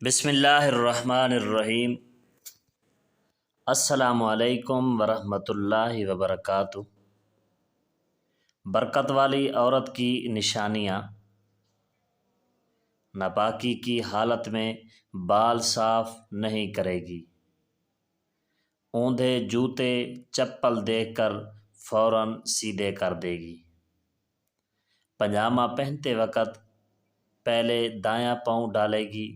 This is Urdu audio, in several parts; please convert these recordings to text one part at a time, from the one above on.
بسم اللہ الرحمن الرحیم۔ السلام علیکم ورحمۃ اللہ وبرکاتہ۔ برکت والی عورت کی نشانیاں: ناپاکی کی حالت میں بال صاف نہیں کرے گی، اوندھے جوتے چپل دیکھ کر فوراً سیدھے کر دے گی، پاجامہ پہنتے وقت پہلے دایاں پاؤں ڈالے گی،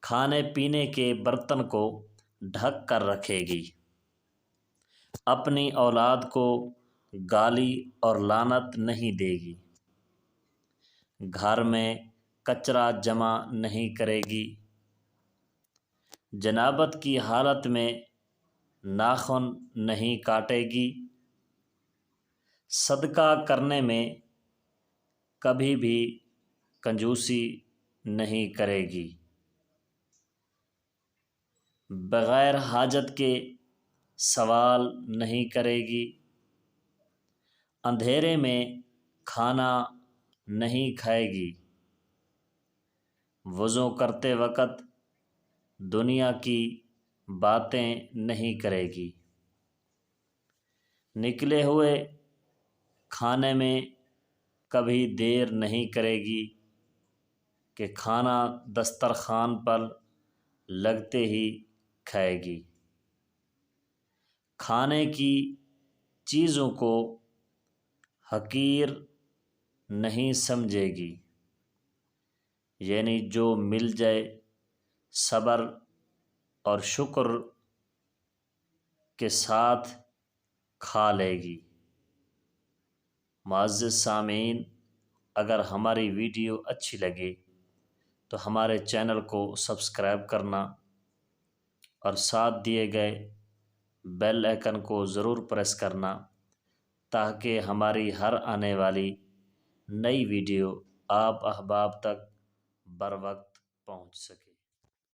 کھانے پینے کے برتن کو ڈھک کر رکھے گی، اپنی اولاد کو گالی اور لعنت نہیں دے گی، گھر میں کچرا جمع نہیں کرے گی، جنابت کی حالت میں ناخن نہیں کاٹے گی، صدقہ کرنے میں کبھی بھی کنجوسی نہیں کرے گی، بغیر حاجت کے سوال نہیں کرے گی، اندھیرے میں کھانا نہیں کھائے گی، وضو کرتے وقت دنیا کی باتیں نہیں کرے گی، نکلے ہوئے کھانے میں کبھی دیر نہیں کرے گی کہ کھانا دسترخوان پر لگتے ہی کھائے گی، کھانے کی چیزوں کو حقیر نہیں سمجھے گی، یعنی جو مل جائے صبر اور شکر کے ساتھ کھا لے گی۔ معزز سامعین، اگر ہماری ویڈیو اچھی لگے تو ہمارے چینل کو سبسکرائب کرنا اور ساتھ دیے گئے بیل آئیکن کو ضرور پریس کرنا تاکہ ہماری ہر آنے والی نئی ویڈیو آپ احباب تک بر وقت پہنچ سکے۔